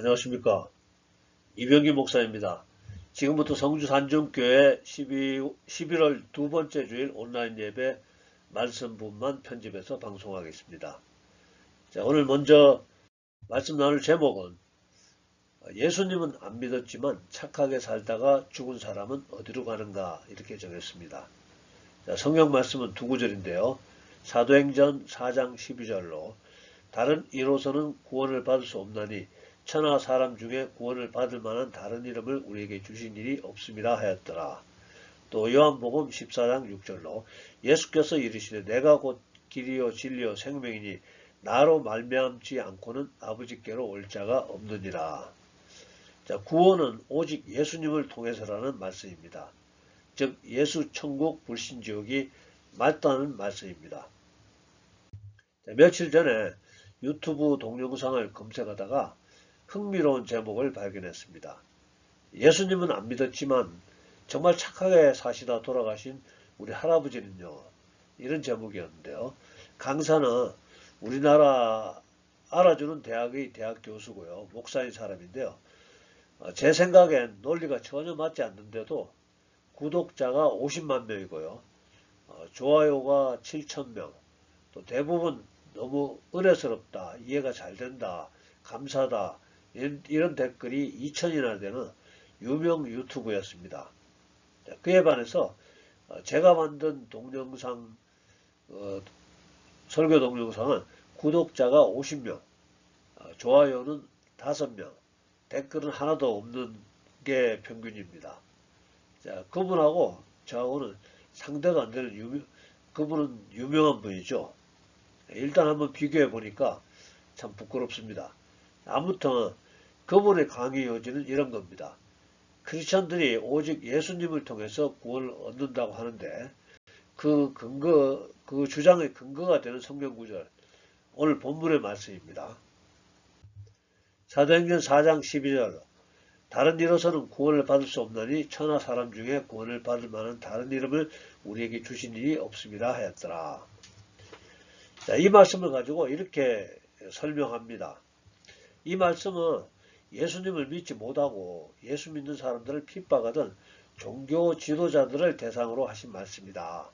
안녕하십니까. 이병기 목사입니다. 지금부터 성주 산중교회 11월 두 번째 주일 온라인 예배 말씀분만 편집해서 방송하겠습니다. 자, 오늘 먼저 말씀 나눌 제목은 예수님은 안 믿었지만 착하게 살다가 죽은 사람은 어디로 가는가 이렇게 정했습니다. 자, 성경 말씀은 두 구절인데요. 사도행전 4장 12절로 다른 이로서는 구원을 받을 수 없나니 천하 사람 중에 구원을 받을 만한 다른 이름을 우리에게 주신 일이 없음이라 하였더라. 또 요한복음 14장 6절로 예수께서 이르시되 내가 곧 길이요 진리요 생명이니 나로 말미암지 않고는 아버지께로 올 자가 없느니라. 자, 구원은 오직 예수님을 통해서라는 말씀입니다. 즉 예수 천국 불신지옥이 맞다는 말씀입니다. 자, 며칠 전에 유튜브 동영상을 검색하다가 흥미로운 제목을 발견했습니다. 예수님은 안 믿었지만 정말 착하게 사시다 돌아가신 우리 할아버지는요. 이런 제목이었는데요. 강사는 우리나라 알아주는 대학의 대학 교수고요. 목사인 사람인데요. 제 생각엔 논리가 전혀 맞지 않는데도 구독자가 50만 명이고요. 좋아요가 7,000명. 또 대부분 너무 은혜스럽다. 이해가 잘 된다. 감사다. 이런 댓글이 2,000이나 되는 유명 유튜브였습니다. 그에 반해서 제가 만든 동영상, 설교 동영상은 구독자가 50명, 좋아요는 5명, 댓글은 하나도 없는 게 평균입니다. 자, 그분하고 저하고는 상대가 안 되는 그분은 유명한 분이죠. 일단 한번 비교해 보니까 참 부끄럽습니다. 아무튼 그분의 강의 요지는 이런 겁니다. 크리스천들이 오직 예수님을 통해서 구원을 얻는다고 하는데 그 주장의 근거가 되는 성경 구절, 오늘 본문의 말씀입니다. 사도행전 4장 12절 다른 이로서는 구원을 받을 수 없나니 천하 사람 중에 구원을 받을 만한 다른 이름을 우리에게 주신 일이 없음이라 하였더라. 자, 이 말씀을 가지고 이렇게 설명합니다. 이 말씀은 예수님을 믿지 못하고 예수 믿는 사람들을 핍박하던 종교 지도자들을 대상으로 하신 말씀이다.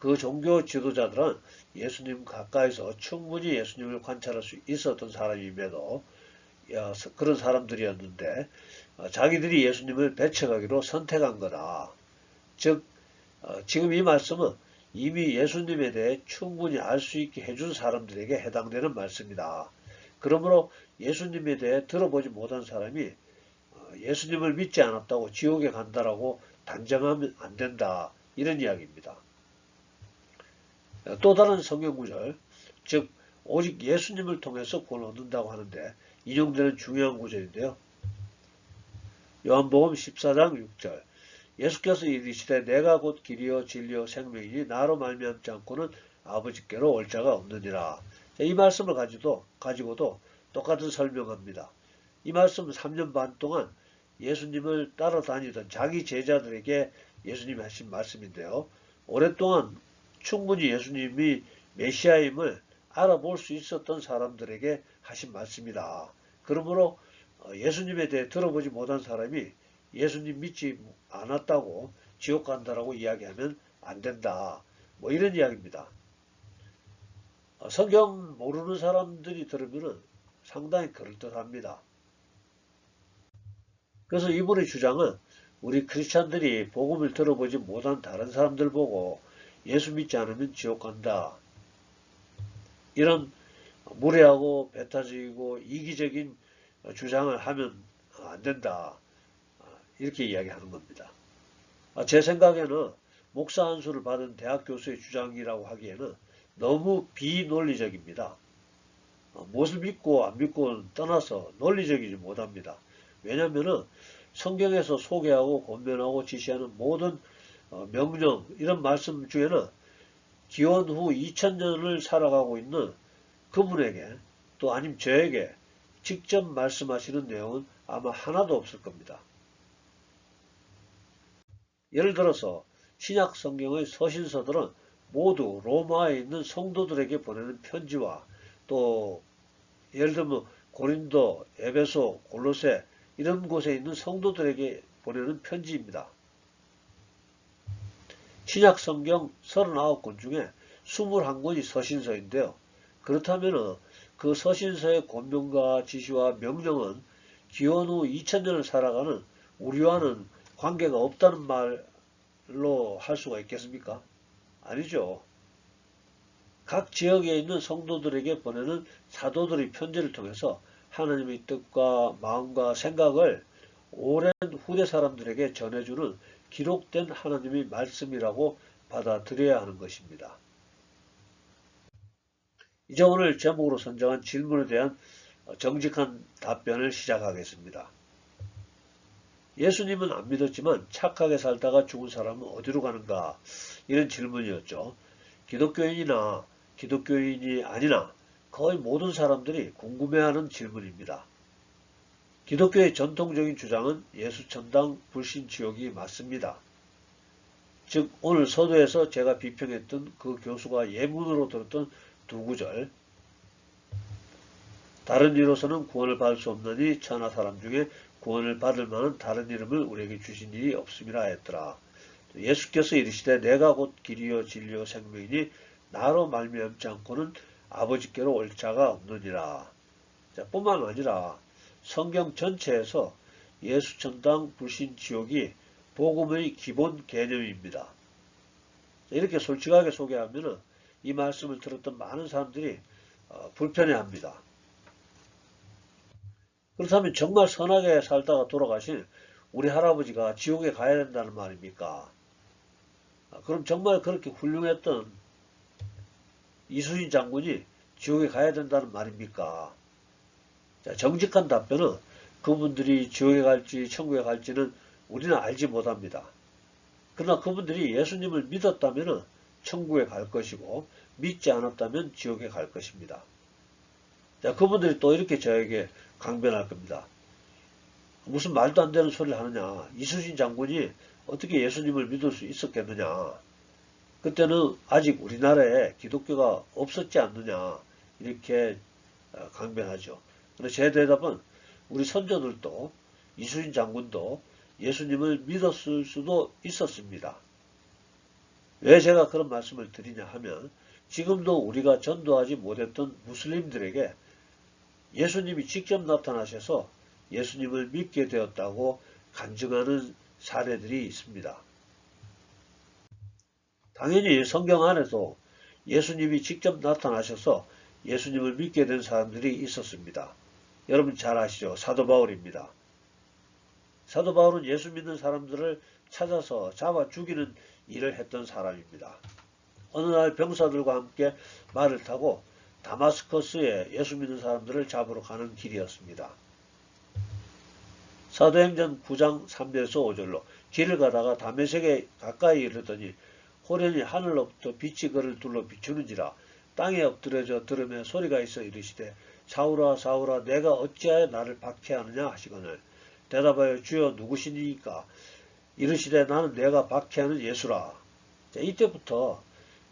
그 종교 지도자들은 예수님 가까이서 충분히 예수님을 관찰할 수 있었던 사람임에도 그런 사람들이었는데 자기들이 예수님을 배척하기로 선택한 거다. 즉 지금 이 말씀은 이미 예수님에 대해 충분히 알 수 있게 해준 사람들에게 해당되는 말씀이다. 그러므로 예수님에 대해 들어보지 못한 사람이 예수님을 믿지 않았다고 지옥에 간다라고 단정하면 안 된다. 이런 이야기입니다. 또 다른 성경구절, 즉 오직 예수님을 통해서 구원을 얻는다고 하는데 인용되는 중요한 구절인데요. 요한복음 14장 6절 예수께서 이르시되 내가 곧 길이요 진리요 생명이니 나로 말미암지 않고는 아버지께로 올 자가 없느니라. 이 말씀을 가지고도 똑같은 설명합니다. 이 말씀은 3년 반 동안 예수님을 따라다니던 자기 제자들에게 예수님이 하신 말씀인데요. 오랫동안 충분히 예수님이 메시아임을 알아볼 수 있었던 사람들에게 하신 말씀이다. 그러므로 예수님에 대해 들어보지 못한 사람이 예수님 믿지 않았다고 지옥 간다라고 이야기하면 안 된다. 뭐 이런 이야기입니다. 성경 모르는 사람들이 들으면 상당히 그럴듯합니다. 그래서 이분의 주장은 우리 크리스찬들이 복음을 들어보지 못한 다른 사람들 보고 예수 믿지 않으면 지옥 간다. 이런 무례하고 배타적이고 이기적인 주장을 하면 안 된다. 이렇게 이야기하는 겁니다. 제 생각에는 목사 안수를 받은 대학 교수의 주장이라고 하기에는 너무 비논리적입니다. 무엇을 믿고 안 믿고는 떠나서 논리적이지 못합니다. 왜냐하면 성경에서 소개하고 권면하고 지시하는 모든 명령 이런 말씀 중에는 기원 후 2000년을 살아가고 있는 그분에게 또 아니면 저에게 직접 말씀하시는 내용은 아마 하나도 없을 겁니다. 예를 들어서 신약 성경의 서신서들은 모두 로마에 있는 성도들에게 보내는 편지와 또 예를 들면 고린도, 에베소, 골로새 이런 곳에 있는 성도들에게 보내는 편지입니다. 신약 성경 39권 중에 21권이 서신서인데요. 그렇다면 그 서신서의 권면과 지시와 명령은 기원 후 2000년을 살아가는 우리와는 관계가 없다는 말로 할 수가 있겠습니까? 아니죠. 각 지역에 있는 성도들에게 보내는 사도들의 편지를 통해서 하나님의 뜻과 마음과 생각을 오랜 후대 사람들에게 전해주는 기록된 하나님의 말씀이라고 받아들여야 하는 것입니다. 이제 오늘 제목으로 선정한 질문에 대한 정직한 답변을 시작하겠습니다. 예수님은 안 믿었지만 착하게 살다가 죽은 사람은 어디로 가는가? 이런 질문이었죠. 기독교인이나 기독교인이 아니나 거의 모든 사람들이 궁금해하는 질문입니다. 기독교의 전통적인 주장은 예수천당 불신지옥이 맞습니다. 즉 오늘 서두에서 제가 비평했던 그 교수가 예문으로 들었던 두 구절, 다른 이로서는 구원을 받을 수 없느니 천하 사람 중에 구원을 받을 만한 다른 이름을 우리에게 주신 일이 없음이라 했더라. 예수께서 이르시되 내가 곧 길이요 진리요 생명이니 나로 말미암지 않고는 아버지께로 올 자가 없느니라. 뿐만 아니라 성경 전체에서 예수천당 불신지옥이 복음의 기본 개념입니다. 이렇게 솔직하게 소개하면 이 말씀을 들었던 많은 사람들이 불편해합니다. 그렇다면 정말 선하게 살다가 돌아가신 우리 할아버지가 지옥에 가야 된다는 말입니까? 그럼 정말 그렇게 훌륭했던 이순신 장군이 지옥에 가야 된다는 말입니까? 정직한 답변은 그분들이 지옥에 갈지 천국에 갈지는 우리는 알지 못합니다. 그러나 그분들이 예수님을 믿었다면 천국에 갈 것이고 믿지 않았다면 지옥에 갈 것입니다. 그분들이 또 이렇게 저에게 강변할 겁니다. 무슨 말도 안 되는 소리를 하느냐. 이순신 장군이 어떻게 예수님을 믿을 수 있었겠느냐. 그때는 아직 우리나라에 기독교가 없었지 않느냐. 이렇게 강변하죠. 그런데 제 대답은 우리 선조들도 이순신 장군도 예수님을 믿었을 수도 있었습니다. 왜 제가 그런 말씀을 드리냐 하면 지금도 우리가 전도하지 못했던 무슬림들에게 예수님이 직접 나타나셔서 예수님을 믿게 되었다고 간증하는 사례들이 있습니다. 당연히 성경 안에도 예수님이 직접 나타나셔서 예수님을 믿게 된 사람들이 있었습니다. 여러분 잘 아시죠? 사도 바울입니다. 사도 바울은 예수 믿는 사람들을 찾아서 잡아 죽이는 일을 했던 사람입니다. 어느 날 병사들과 함께 말을 타고 다마스커스에 예수 믿는 사람들을 잡으러 가는 길이었습니다. 사도행전 9장 3절에서 5절로 길을 가다가 다메섹에 가까이 이르더니 호련히 하늘로부터 빛이 그를 둘러 비추는지라 땅에 엎드려져 들으며 소리가 있어 이르시되 사울아 사울아 내가 어찌하여 나를 박해하느냐 하시거늘 대답하여 주여 누구시니까 이르시되 나는 내가 박해하는 예수라. 이때부터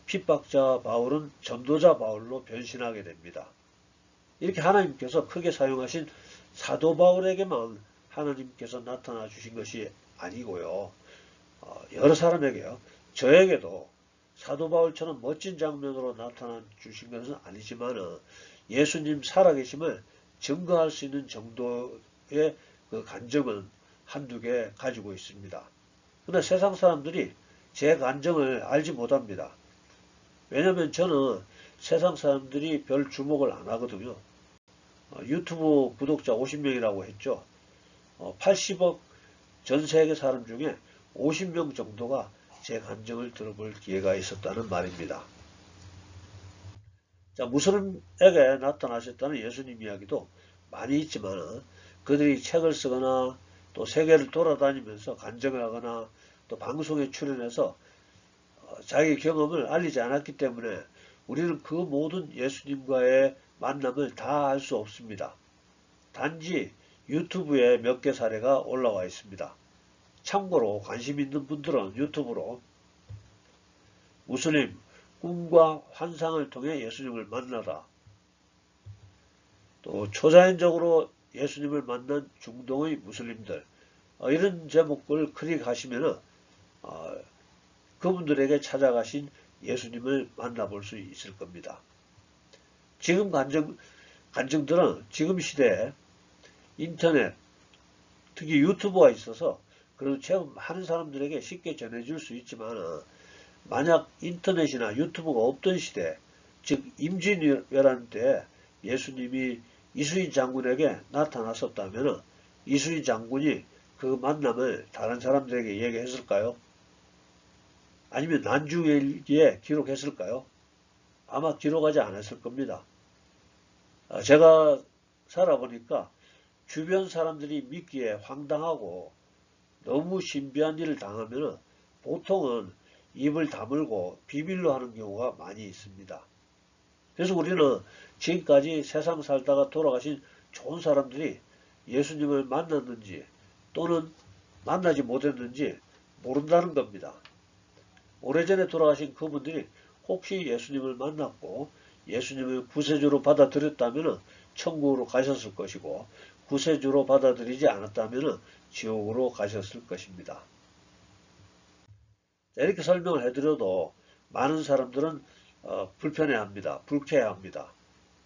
핍박자 바울은 전도자 바울로 변신하게 됩니다. 이렇게 하나님께서 크게 사용하신 사도 바울에게만 하나님께서 나타나 주신 것이 아니고요. 여러 사람에게요. 저에게도 사도 바울처럼 멋진 장면으로 나타나 주신 것은 아니지만 예수님 살아계심을 증거할 수 있는 정도의 그 간증은 한두 개 가지고 있습니다. 그러나 세상 사람들이 제 간증을 알지 못합니다. 왜냐하면 저는 세상 사람들이 별 주목을 안 하거든요. 유튜브 구독자 50명이라고 했죠. 80억 전 세계 사람 중에 50명 정도가 제 간증을 들어볼 기회가 있었다는 말입니다. 자, 무슬림에게 나타나셨다는 예수님 이야기도 많이 있지만 그들이 책을 쓰거나 또 세계를 돌아다니면서 간증을 하거나 또 방송에 출연해서 자기 경험을 알리지 않았기 때문에 우리는 그 모든 예수님과의 만남을 다 알 수 없습니다. 단지 유튜브에 몇 개 사례가 올라와 있습니다. 참고로 관심 있는 분들은 유튜브로 무슬림 꿈과 환상을 통해 예수님을 만나다 또 초자연적으로 예수님을 만난 중동의 무슬림들, 이런 제목을 클릭하시면은 그분들에게 찾아가신 예수님을 만나볼 수 있을 겁니다. 지금 간증들은 지금 시대에 인터넷, 특히 유튜브가 있어서 그래도 제법 많은 사람들에게 쉽게 전해질 수 있지만, 만약 인터넷이나 유튜브가 없던 시대, 즉 임진왜란 때 예수님이 이수인 장군에게 나타났었다면 이수인 장군이 그 만남을 다른 사람들에게 얘기했을까요? 아니면 난중일기에 기록했을까요? 아마 기록하지 않았을 겁니다. 제가 살아보니까 주변 사람들이 믿기에 황당하고 너무 신비한 일을 당하면 보통은 입을 다물고 비밀로 하는 경우가 많이 있습니다. 그래서 우리는 지금까지 세상 살다가 돌아가신 좋은 사람들이 예수님을 만났는지 또는 만나지 못했는지 모른다는 겁니다. 오래전에 돌아가신 그분들이 혹시 예수님을 만났고 예수님을 구세주로 받아들였다면 천국으로 가셨을 것이고, 구세주로 받아들이지 않았다면 지옥으로 가셨을 것입니다. 이렇게 설명을 해드려도 많은 사람들은 불편해합니다. 불쾌해합니다.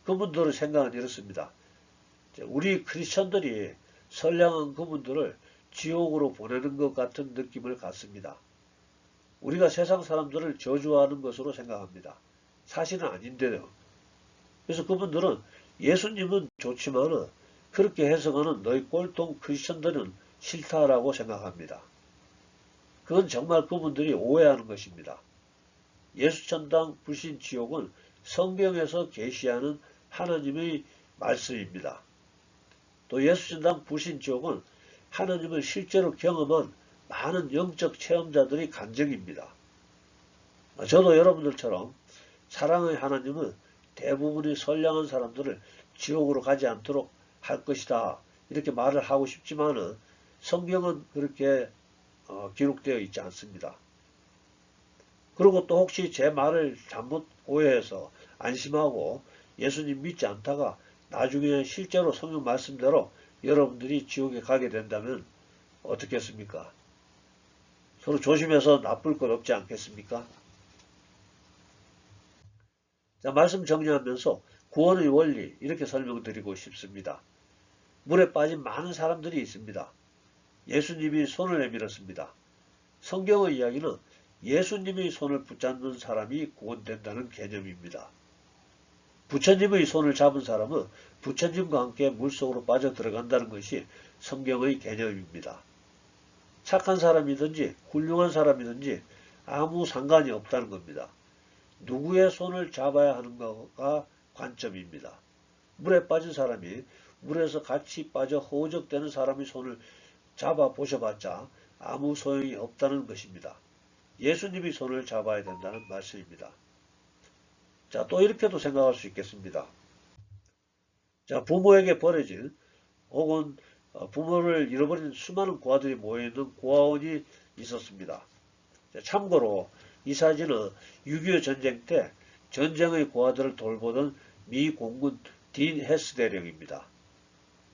그분들의 생각은 이렇습니다. 우리 크리스천들이 선량한 그분들을 지옥으로 보내는 것 같은 느낌을 갖습니다. 우리가 세상 사람들을 저주하는 것으로 생각합니다. 사실은 아닌데요. 그래서 그분들은 예수님은 좋지만 그렇게 해석하는 너희 꼴통 크리스천들은 싫다라고 생각합니다. 그건 정말 그분들이 오해하는 것입니다. 예수천당 불신지옥은 성경에서 계시하는 하나님의 말씀입니다. 또 예수천당 불신지옥은 하나님을 실제로 경험한 많은 영적 체험자들의 간증입니다. 저도 여러분들처럼 사랑의 하나님은 대부분의 선량한 사람들을 지옥으로 가지 않도록 할 것이다, 이렇게 말을 하고 싶지만은 성경은 그렇게 기록되어 있지 않습니다. 그리고 또 혹시 제 말을 잘못 오해해서 안심하고 예수님 믿지 않다가 나중에 실제로 성경 말씀대로 여러분들이 지옥에 가게 된다면 어떻겠습니까? 서로 조심해서 나쁠 것 없지 않겠습니까? 자, 말씀 정리하면서 구원의 원리 이렇게 설명드리고 싶습니다. 물에 빠진 많은 사람들이 있습니다. 예수님이 손을 내밀었습니다. 성경의 이야기는 예수님의 손을 붙잡는 사람이 구원된다는 개념입니다. 부처님의 손을 잡은 사람은 부처님과 함께 물속으로 빠져 들어간다는 것이 성경의 개념입니다. 착한 사람이든지 훌륭한 사람이든지 아무 상관이 없다는 겁니다. 누구의 손을 잡아야 하는가가 관점입니다. 물에 빠진 사람이 물에서 같이 빠져 허우적대는 사람의 손을 잡아 보셔봤자 아무 소용이 없다는 것입니다. 예수님이 손을 잡아야 된다는 말씀입니다. 자, 또 이렇게도 생각할 수 있겠습니다. 자, 부모에게 버려진 혹은 부모를 잃어버린 수많은 고아들이 모여있는 고아원이 있었습니다. 자, 참고로 이 사진은 6.25 전쟁 때 전쟁의 고아들을 돌보던 미 공군 딘 헤스 대령입니다.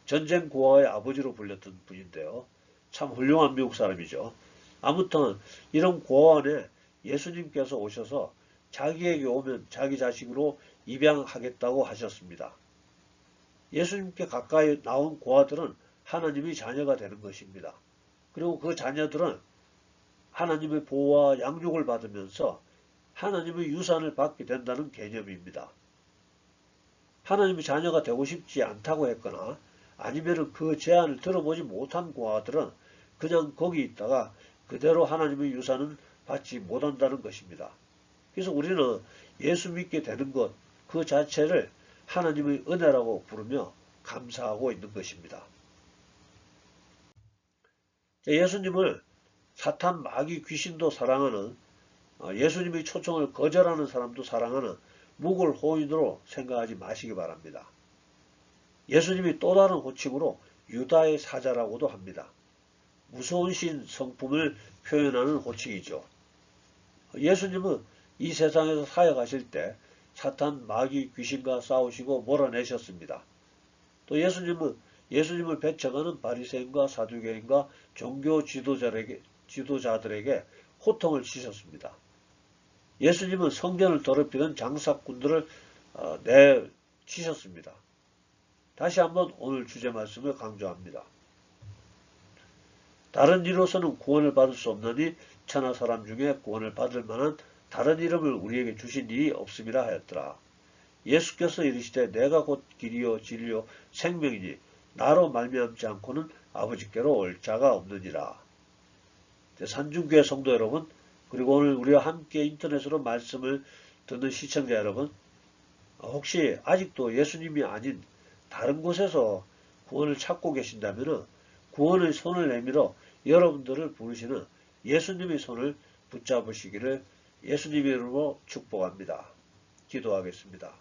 전쟁 고아의 아버지로 불렸던 분인데요. 참 훌륭한 미국 사람이죠. 아무튼 이런 고아원에 예수님께서 오셔서 자기에게 오면 자기 자식으로 입양하겠다고 하셨습니다. 예수님께 가까이 나온 고아들은 하나님의 자녀가 되는 것입니다. 그리고 그 자녀들은 하나님의 보호와 양육을 받으면서 하나님의 유산을 받게 된다는 개념입니다. 하나님의 자녀가 되고 싶지 않다고 했거나 아니면 그 제안을 들어보지 못한 고아들은 그냥 거기 있다가 그대로 하나님의 유산은 받지 못한다는 것입니다. 그래서 우리는 예수 믿게 되는 것 그 자체를 하나님의 은혜라고 부르며 감사하고 있는 것입니다. 예수님을 사탄, 마귀, 귀신도 사랑하는, 예수님의 초청을 거절하는 사람도 사랑하는 무골호인으로 생각하지 마시기 바랍니다. 예수님이 또 다른 호칭으로 유다의 사자라고도 합니다. 무서운 신 성품을 표현하는 호칭이죠. 예수님은 이 세상에서 사역하실 때 사탄, 마귀, 귀신과 싸우시고 몰아내셨습니다. 또 예수님을 배척하는 바리새인과 사두개인과 종교 지도자들에게 호통을 치셨습니다. 예수님은 성전을 더럽히는 장사꾼들을 내치셨습니다. 다시 한번 오늘 주제 말씀을 강조합니다. 다른 이로서는 구원을 받을 수 없느니 천하 사람 중에 구원을 받을 만한 다른 이름을 우리에게 주신 이이 없음이라 하였더라. 예수께서 이르시되 내가 곧 길이요 진리요 생명이니 나로 말미암지 않고는 아버지께로 올 자가 없느니라. 산중교회 성도 여러분, 그리고 오늘 우리와 함께 인터넷으로 말씀을 듣는 시청자 여러분, 혹시 아직도 예수님이 아닌 다른 곳에서 구원을 찾고 계신다면 구원의 손을 내밀어 여러분들을 부르시는 예수님의 손을 붙잡으시기를 예수님의 이름으로 축복합니다. 기도하겠습니다.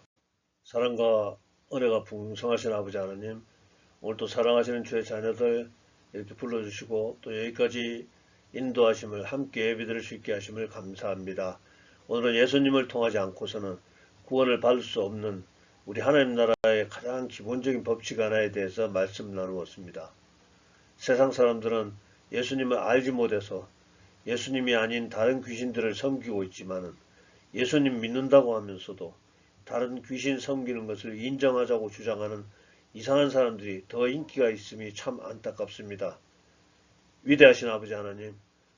사랑과 은혜가 풍성하신 아버지 하나님, 오늘도 사랑하시는 주의 자녀들 이렇게 불러주시고 또 여기까지 인도하심을 함께 예배드릴 수 있게 하심을 감사합니다. 오늘은 예수님을 통하지 않고서는 구원을 받을 수 없는 우리 하나님 나라의 가장 기본적인 법칙 하나에 대해서 말씀 나누었습니다. 세상 사람들은 예수님을 알지 못해서 예수님이 아닌 다른 귀신들을 섬기고 있지만은 예수님 믿는다고 하면서도 다른 귀신 섬기는 것을 인정하자고 주장하는 이상한 사람들이 더 인기가 있음이 참 안타깝습니다. 위대하신 아버지 하나님,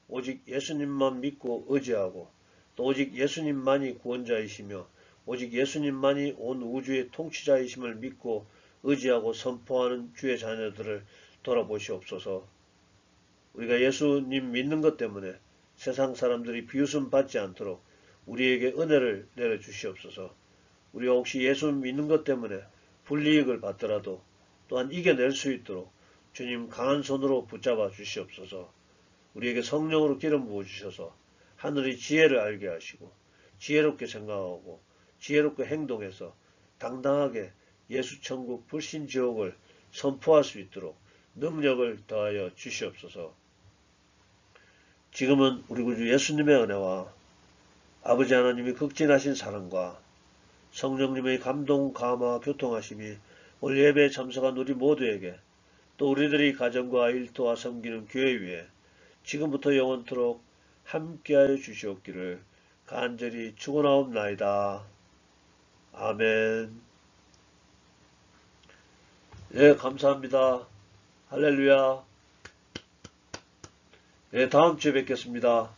오직 예수님만 믿고 의지하고 또 오직 예수님만이 구원자이시며 오직 예수님만이 온 우주의 통치자이심을 믿고 의지하고 선포하는 주의 자녀들을 돌아보시옵소서. 우리가 예수님 믿는 것 때문에 세상 사람들이 비웃음 받지 않도록 우리에게 은혜를 내려주시옵소서. 우리가 혹시 예수 믿는 것 때문에 불이익을 받더라도 또한 이겨낼 수 있도록 주님 강한 손으로 붙잡아 주시옵소서. 우리에게 성령으로 기름 부어주셔서 하늘의 지혜를 알게 하시고 지혜롭게 생각하고 지혜롭게 행동해서 당당하게 예수 천국 불신 지옥을 선포할 수 있도록 능력을 더하여 주시옵소서. 지금은 우리 구주 예수님의 은혜와 아버지 하나님이 극진하신 사랑과 성령님의 감동, 감화, 교통하심이 오늘 예배에 참석한 우리 모두에게 또 우리들의 가정과 일터와 섬기는 교회 위에 지금부터 영원토록 함께하여 주시옵기를 간절히 축원하옵나이다. 아멘. 네, 감사합니다. 할렐루야. 네, 다음 주에 뵙겠습니다.